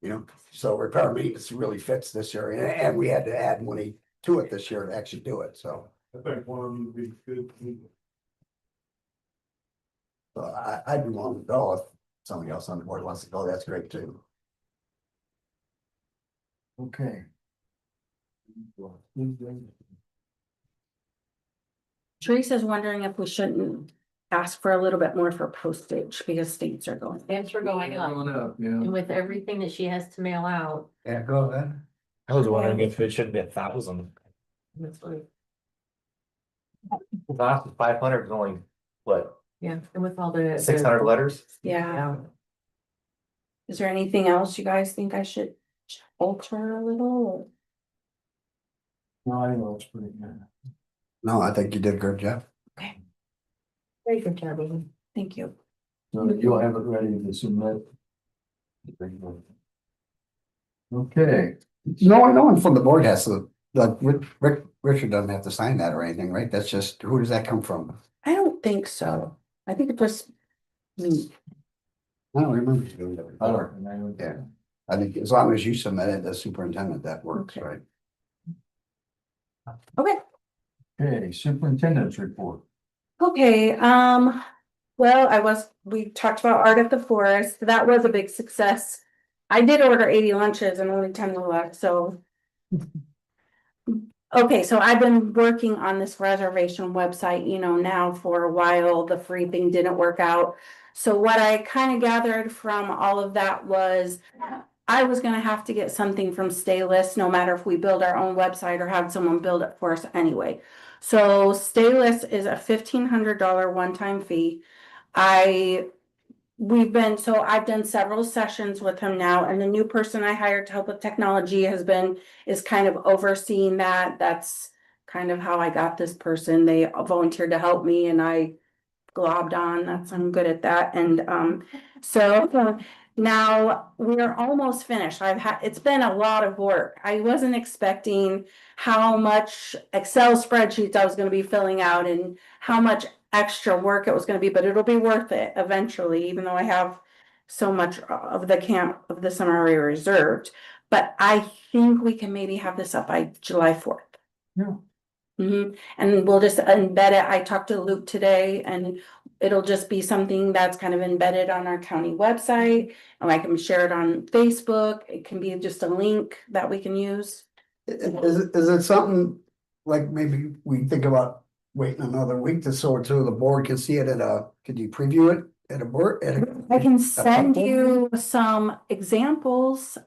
you know, so repair and maintenance really fits this year, and we had to add money to it this year to actually do it, so. I think one of them would be good. So I'd be willing to go if somebody else on the board wants to go, that's great too. Okay. Teresa's wondering if we shouldn't ask for a little bit more for postage because states are going. Stamps are going up, Going up, yeah. and with everything that she has to mail out. Yeah, go ahead. I was wondering if it should be 1,000. That's like, Last 500 is only, what, yeah, and with all the. 600 letters? Yeah. Yeah, Is there anything else you guys think I should alter a little? No, I know it's pretty good. No, I think you did a good job. very good job, Amy. Thank you. So you'll have it ready to submit. Okay, No one from the board has to, like, Richard doesn't have to sign that or anything, right? That's just, who does that come from? I don't think so. I think it was me. I don't remember you doing that I before. don't know. Yeah. I think as long as you submit it as superintendent, that works, Okay. right? Okay. Okay, superintendent's report. Okay, well, we talked about Art at the Forest. That was a big success. I did order 80 lunches and only 10 were left, so. Okay, so I've been working on this reservation website, now for a while. The free thing didn't work out. So what I kind of gathered from all of that was I was gonna have to get something from Staylist, no matter if we build our own website or have someone build it for us anyway. So Staylist is a $1,500 one-time fee. I've done several sessions with him now, and the new person I hired to help with technology is kind of overseeing that. That's kind of how I got this person. They volunteered to help me and I globbed on. I'm good at that. And so now we're almost finished. It's been a lot of work. I wasn't expecting how much Excel spreadsheets I was going to be filling out and how much extra work it was going to be, but it'll be worth it eventually, even though I have so much of the summer already reserved. But I think we can maybe have this up by July 4th. Yeah. And we'll just embed it. I talked to Luke today and it'll just be something that's kind of embedded on our county website. And I can share it on Facebook. It can be just a link that we can use. Is it something like maybe we think about waiting another week so the board can see it could you preview it at a board? I can send you some examples.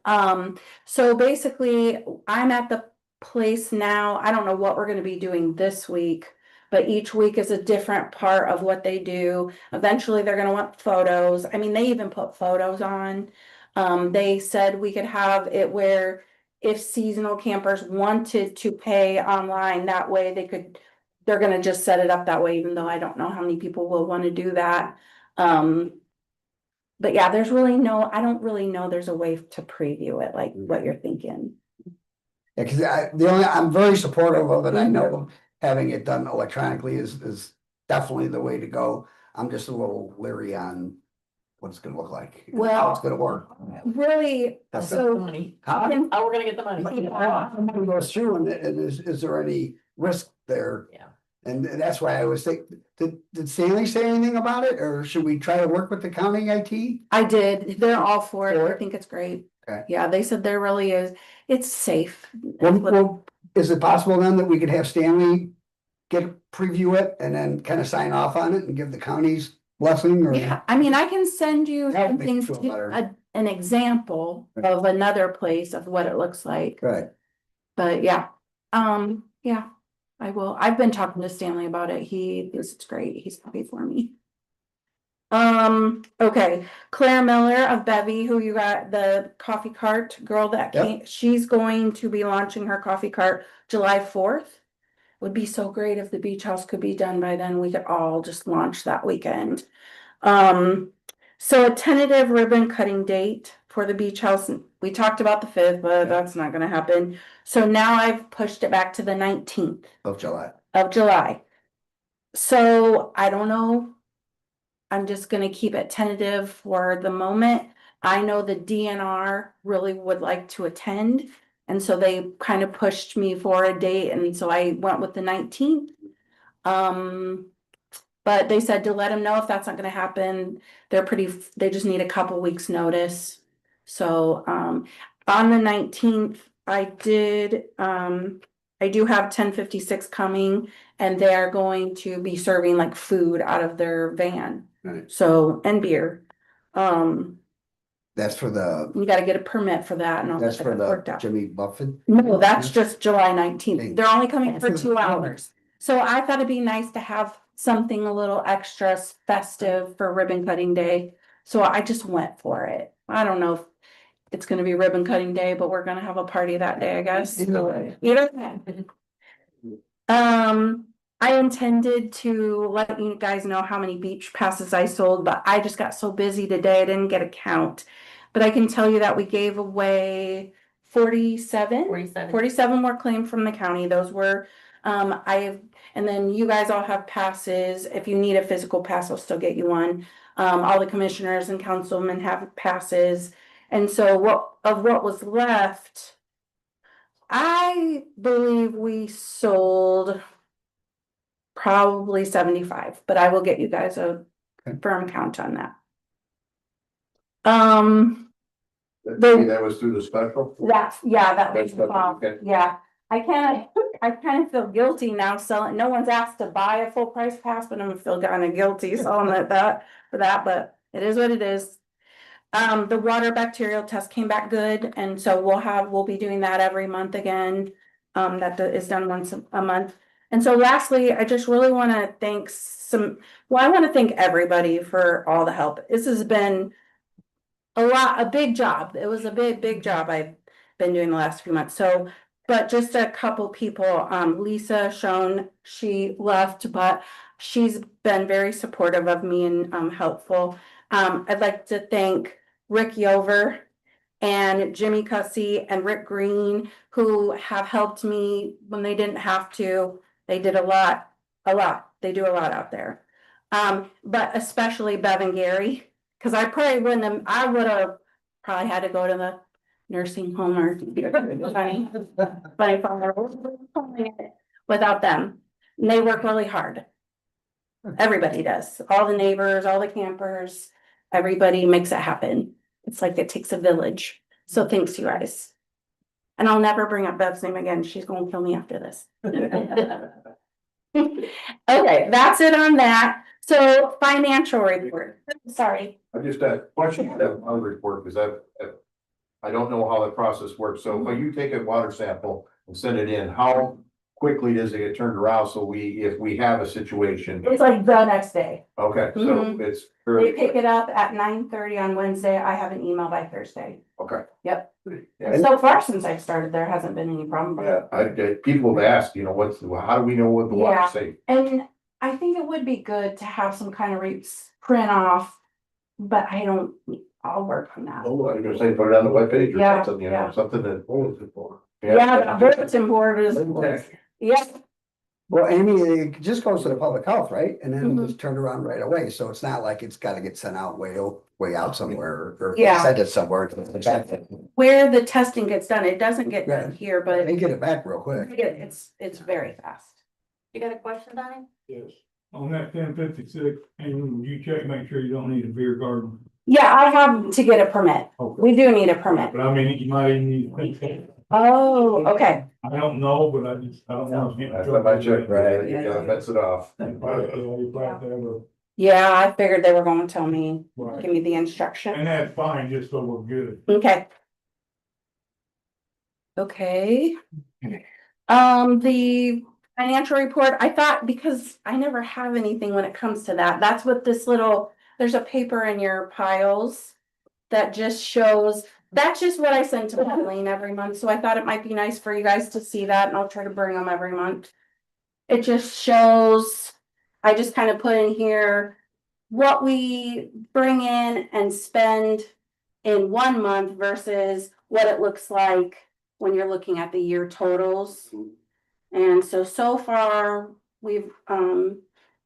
So basically I'm at the place now. I don't know what we're going to be doing this week, but each week is a different part of what they do. Eventually they're going to want photos. I mean, they even put photos on. They said we could have it where if seasonal campers wanted to pay online, that way they're going to just set it up that way, even though I don't know how many people will want to do that. But yeah, I don't really know there's a way to preview it, like what you're thinking. Yeah, because I'm very supportive of it. I know having it done electronically is definitely the way to go. I'm just a little leery on what it's gonna look like, how it's gonna work. Really, That's The so money. Huh? How we're gonna get the money. Money goes through and is there any risk there? Yeah. And that's why I was thinking, did Stanley say anything about it, or should we try to work with the county IT? I did, they're all for it. I think it's great. Okay. Yeah, they said there really is, it's safe. Well, is it possible then that we could have Stanley preview it and then kind of sign off on it and give the county's blessing or? Yeah, I mean, I can send you That would some make you things, feel better. an example of another place of what it looks like. Right. But yeah, yeah, I will. I've been talking to Stanley about it. He thinks it's great. He's happy for me. Okay, Claire Miller of Bevy, who you got the coffee cart girl that Yep. came, she's going to be launching her coffee cart July 4th. Would be so great if the beach house could be done by then. We could all just launch that weekend. So a tentative ribbon cutting date for the beach house. We talked about the 5th, but that's not gonna happen. So now I've pushed it back to the 19th Of July. of July. So I don't know. I'm just gonna keep it tentative for the moment. I know the DNR really would like to attend. And so they kind of pushed me for a date, and so I went with the 19th. But they said to let them know if that's not gonna happen. They just need a couple weeks' notice. So, on the 19th, I do have 1056 coming and they're going to be serving like food out of their van. Right. So, and beer. That's for You gotta get a permit for that and all that's that. for Worked the out. Jimmy Buffett. No, that's just July 19th. They're only coming for Oh. 2 hours. So I thought it'd be nice to have something a little extra festive for ribbon cutting day. So I just went for it. I don't know if it's gonna be ribbon cutting day, but we're gonna have a party that day, I guess. Either way. Either way. I intended to let you guys know how many beach passes I sold, but I just got so busy today, I didn't get a count. But I can tell you that we gave away 47 more claimed from the county. Those were, and then you guys all have passes. If you need a physical pass, I'll still get you one. All the commissioners and councilmen have passes. And so what was left, I believe we sold probably 75, but I will get you guys a firm count on that. That was through the special? That was, Okay. yeah. I kind of feel guilty now selling, no one's asked to buy a full price pass, but I'm feel kind of guilty selling for that, but it is what it is. The water bacterial test came back good, and so we'll be doing that every month again. Is done once a month. And so lastly, I just really want to I want to thank everybody for all the help. This has been a big job. It was a big job I've been doing the last few months. So, but just a couple people, Lisa Schoen, she left, but she's been very supportive of me and, helpful. I'd like to thank Rick Yover and Jimmy Cussy and Rick Green, who have helped me when they didn't have to. They did a lot. They do a lot out there. But especially Bev and Gary, because I probably wouldn't have, I would have probably had to go to the nursing home or funny farm without them. And they work really hard. Everybody does, all the neighbors, all the campers, everybody makes it happen. It's like it takes a village. So thanks, you guys. And I'll never bring up Bev's name again. She's gonna kill me after this. Okay, that's it on that. So financial report, sorry. I just had a question about my report, because I don't know how the process works. So when you take a water sample and send it in, how quickly does it get turned around? So if we have a situation, It's like the next day. okay, so Mhm. it's They fairly, pick it up at 9:30 on Wednesday. I have an email by Thursday. okay. Yep. Yeah. So far since I've started, there hasn't been any problem. Yeah, people have asked, how do we know what the Yeah. water's safe? And I think it would be good to have some kind of print off, but I'll work on that. Oh, I was gonna say, put it on the webpage or Yeah, something, yeah. something that. For. Yeah, the bulletin board is, yeah, Well, Amy, it just goes to the public health, right? And then Mhm. it's turned around right away, so it's not like it's gotta get sent out way out somewhere or Yeah. send it somewhere. where the testing gets done, it doesn't get done here, but They get it back real quick. it's very fast. You got a question, Donnie? Yes. On that 1056, and you check, make sure you don't need a beer garden. Yeah, I have to get a permit. Okay. We do need a permit. But I mean, you might even need. Oh, okay. I don't know, but I don't want to. That's what I checked, right, you gotta fence it off. Yeah, I figured they were gonna tell me, Right. give me the instruction. And that's fine, just so we're good. Okay. Okay. The financial report, I thought, because I never have anything when it comes to that, that's what there's a paper in your piles. That just shows, that's just what I send to Pauline every month, so I thought it might be nice for you guys to see that, and I'll try to bring them every month. It just shows, I just kind of put in here what we bring in and spend in 1 month versus what it looks like when you're looking at the year totals. And so far, we've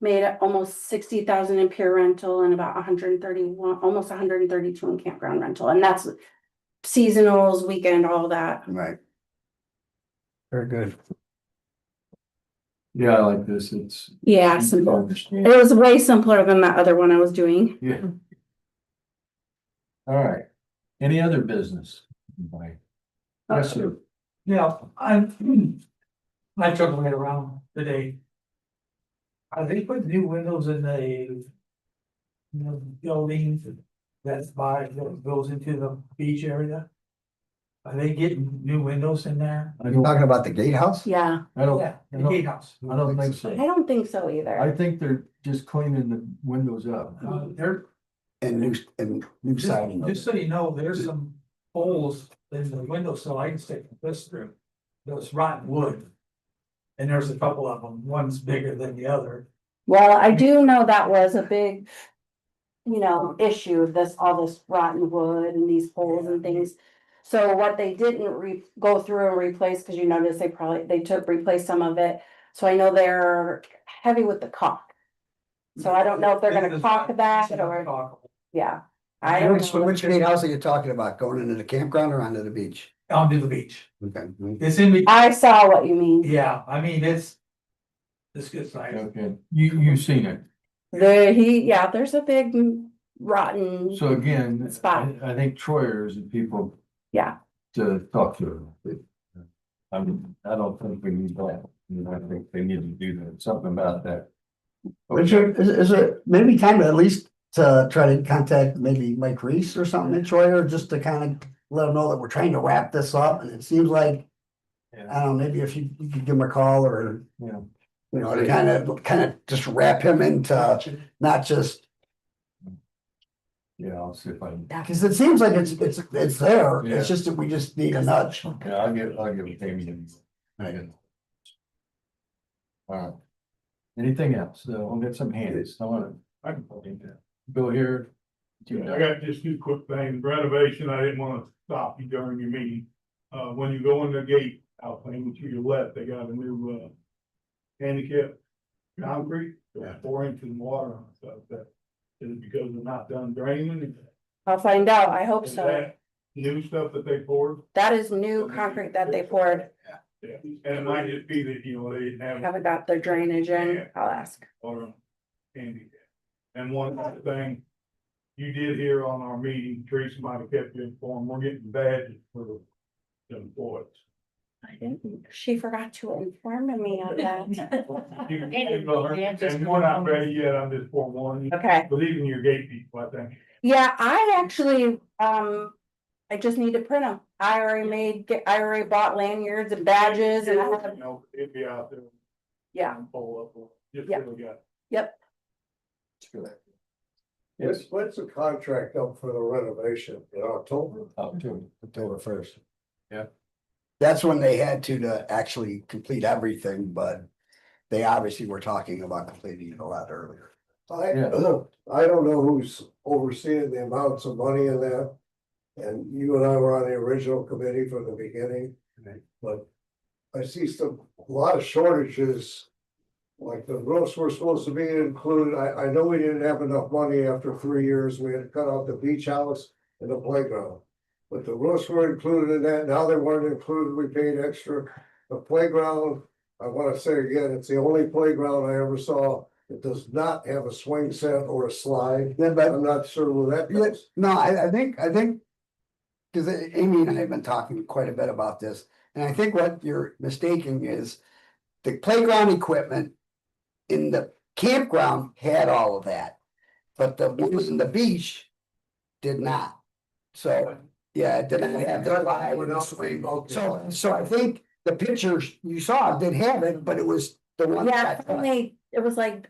made almost 60,000 in pure rental and about 131, almost 132 in campground rental, and that's seasonals, weekend, all that. Right. Very good. Yeah, I like this, it's. Yeah, simple. It was way simpler than that other one I was doing. Yeah. All right, any other business? Anybody? Yes, sir. Yeah, I took right around today. They put new windows in the. Building that goes into the beach area. Are they getting new windows in there? I You don't, talking about the gatehouse? Yeah, I don't, Yeah, I the don't, gatehouse. I don't think I so. don't think so I either. think they're just cleaning the windows up. They're, And new siding. just so you know, there's some holes in the windowsill I can stick this through. There's rotten wood. And there's a couple of them, one's bigger than the other. Well, I do know that was a big, issue, all this rotten wood and these holes and things. So what they didn't go through and replace, because you notice replaced some of it. So I know they're heavy with the caulk. So I don't know if they're gonna caulk that or, yeah. I don't So know. which gatehouse are you talking about? Going into the campground or onto the beach? Onto the beach. Okay. It's in the, I saw what you mean. yeah, I mean, it's good size. Okay, you've seen it. There's a big rotten, So again, Spot. I think Troyer is the people yeah. to talk to. I don't think we need that. I think they need to do that, something about that. Richard, is it maybe time to at least to try to contact maybe Mike Reese or something in Troy, or just to kind of let him know that we're trying to wrap this up, and it seems like, I don't know, maybe if you could give him a call or, Yeah. you know, to kind of just wrap him into not just, Yeah, I'll see if I can. because it seems like it's there, Yeah. it's just that we just need a nudge. Yeah, I'll give it Amy. Right. All right. Anything else? We'll get some hands. I can go here. I got just two quick things, renovation, I didn't wanna stop you during your meeting. When you go in the gate, out thing to your left, they got a new, handicap concrete, 4 inches of water on it, so that is it because they're not done draining. I'll find out. I hope Is so. that new stuff that they poured? That is new concrete that they poured. Yeah, and it might just be that, they didn't have. Haven't got the drainage in. I'll ask. Or handicap. And one other thing, you did hear on our meeting, Teresa might have kept you informed, we're getting badges for the employees. I didn't, she forgot to inform me on that. And we're not ready yet, I'm just forewarning you, Okay, but even your gate people, I think. yeah, I actually, I just need to print them. I already bought lanyards and badges and I have, It'd be out there. yeah, Pull up, just Yeah. so we got. yep. When's the contract up for the renovation? In October? October 1st. Yeah. That's when they had to actually complete everything, but they obviously were talking about completing it a lot earlier. I Yeah. I don't know who's overseeing the amounts of money in that. And you and I were on the original committee from the beginning. Right. But I see a lot of shortages. Like the roofs were supposed to be included. I know we didn't have enough money after 3 years. We had to cut out the beach house and the playground. But the roofs were included in that. Now they weren't included. We paid extra. The playground, I want to say again, it's the only playground I ever saw. It does not have a swing set or a slide. Yeah, but I'm not sure where that yeah, goes. no, I think, because Amy and I have been talking quite a bit about this, and I think what you're mistaking is the playground equipment in the campground had all of that, but the ones in the beach did not. So, yeah, it didn't have the slide or the swing. So I think the pictures you saw did have it, but it was the one. Yeah, only, it was like.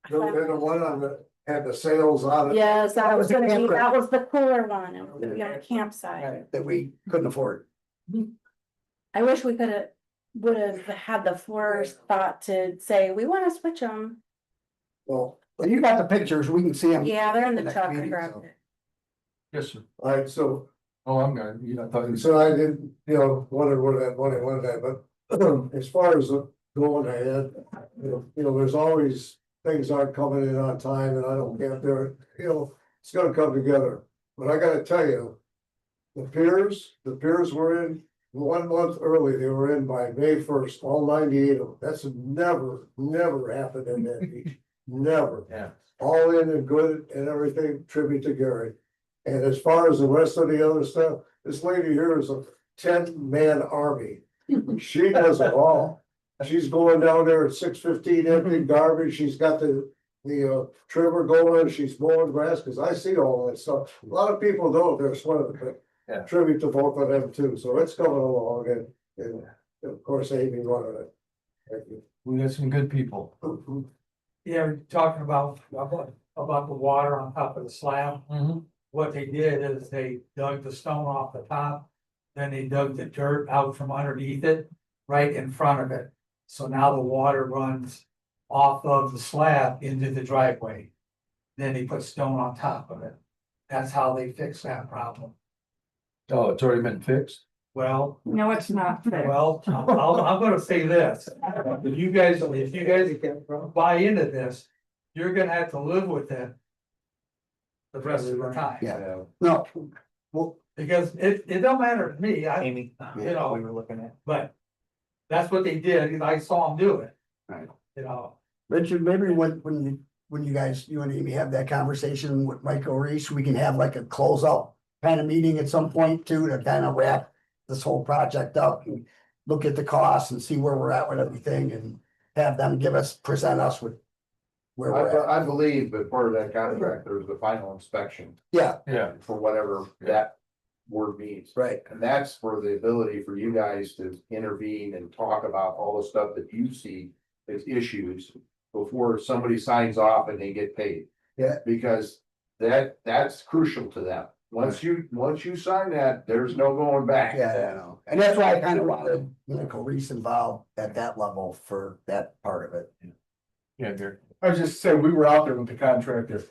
The one on the, had the sails on it. Yes, that That was was the gonna be, campground. that was the cooler one. It was gonna be on the campsite. That we couldn't afford. I wish we would have had the forethought to say, we wanna switch them. Well, Well, you got the pictures, we can see them. Yeah, they're in the Next truck. I meeting, grabbed so. it. Yes, sir. all right, so Oh, I'm good. I thought you said. So I didn't, wonder where that money went at, but as far as going ahead, there's always things aren't coming in on time and I don't get there, it's gonna come together. But I gotta tell you, the piers were in 1 month early, they were in by May 1st, all 98 of them. That's never happened in that beach, never. Yeah. All in and good and everything, tribute to Gary. And as far as the rest of the other stuff, this lady here is a 10-man army. She does it all. She's going down there at 6:15 emptying garbage. She's got the trimmer going, she's mowing grass, because I see all that stuff. A lot of people don't, there's one of the Yeah. tribute to both of them too, so it's coming along and of course Amy running it. Thank you. We got some good people. Yeah, we're talking about the water on top of the slab. What they did is they dug the stone off the top, then they dug the dirt out from underneath it, right in front of it. So now the water runs off of the slab into the driveway. Then they put stone on top of it. That's how they fix that problem. Oh, it's already been fixed? Well, No, it's not fair. well, I'm gonna say this, if you guys buy into this, you're gonna have to live with it. The rest of the time. Yeah. No, well, Because it don't matter to me, Amy, you know, we were looking at. but that's what they did, and I saw them do it. Right. You know, Richard, maybe when you guys, you and Amy have that conversation with Michael Reese, we can have like a closeout kind of meeting at some point too, to kind of wrap this whole project up. And look at the costs and see where we're at with everything and have them present us with where we're at. I believe that part of that contract, there's the final inspection Yeah, Yeah. for whatever that word means. right. And that's for the ability for you guys to intervene and talk about all the stuff that you see as issues before somebody signs off and they get paid. Yeah. Because that's crucial to them. Once you sign that, there's no going back. Yeah, I know. And that's why I kind of wanted Michael Reese involved at that level for that part of it. Yeah, Derek. I was just saying, we were out there with the contractor.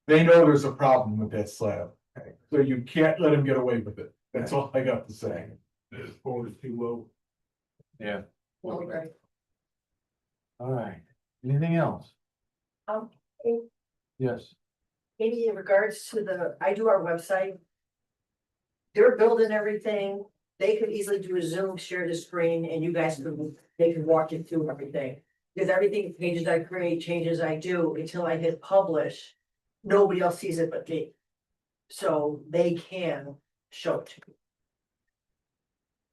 They know there's a problem with that slab. So you can't let him get away with it. That's all I got to say. This board is too low. Yeah, Okay. all right. Anything else? Yes. Maybe in regards to I do our website. They're building everything. They could easily do a Zoom, share the screen, and you guys they could walk you through everything. Because everything, pages I create, changes I do, until I hit publish, nobody else sees it but me. So they can show it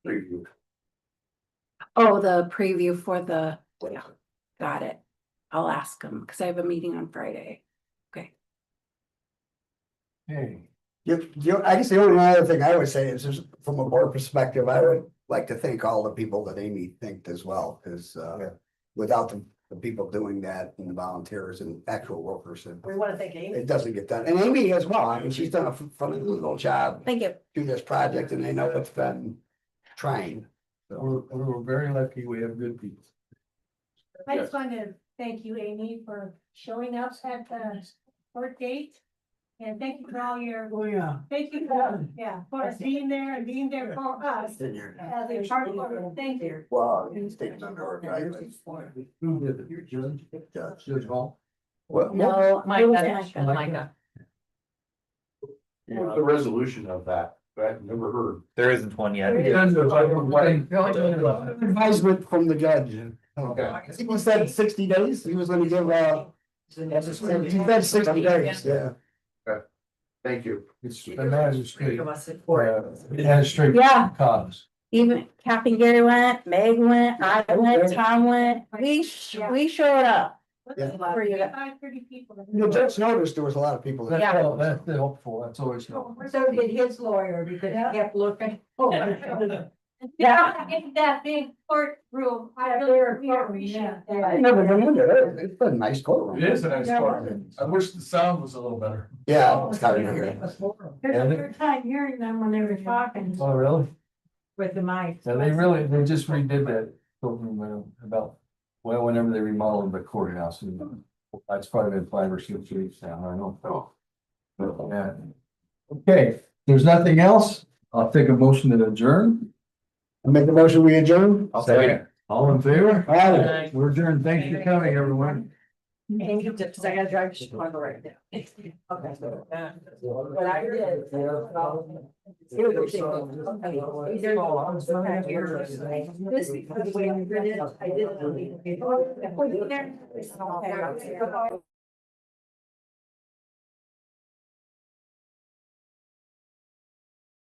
to you. Oh, the preview for yeah, got it. I'll ask them, because I have a meeting on Friday. Okay. Hey, I guess the only other thing I would say is just from a board perspective, I would like to thank all the people that Amy thanked as well, because without the people doing that and the volunteers and actual workers, and We want to thank Amy. it doesn't get done. And Amy as well. I mean, she's done a phenomenal job Thank you. through this project, and they know it's been trying. we're very lucky we have good people. I just want to thank you, Amy, for showing up at the court date. And thank you for all your, Oh, yeah. thank you for, for being there and being there for us. As a part of it. Thank you. Well, it's taken under our guidance. Who did it? Your judge? Judge Hall? Well, No, it was Micah, Micah. What's the resolution of that? I've never heard. There isn't one yet. advisement from the judge. Okay. I think he said 60 days. He was gonna give he said 60 days, yeah. Thank you. It's the magistrate. Give us support. Magistrate Yeah. cause. Even Captain Gary went, Meg went, I went, Tom went, we showed up. For you. 30 people. The judge noticed there was a lot of people. That's Yeah. that's helpful. That's always helpful. So did his lawyer, because he kept looking. Yeah, in that big courtroom. I really appreciate that. I've never been in there. It's been a nice courtroom. It is a nice part. I wish the sound was a little better. Yeah, it's kind of here. There's a third time hearing them when they were talking Oh, really? with the mic. Yeah, they just redid that courtroom about, well, whenever they remodeled the courthouse, and that's probably been 5 or 6 weeks now, I don't know. But, yeah. Okay, there's nothing else, I'll take a motion to adjourn. I make the motion, we adjourn? Second. All in favor? Aye. We're adjourned, thanks for coming, everyone. And you just, I gotta drive to Chicago right now. Okay. But I did. This because when I did it, I didn't.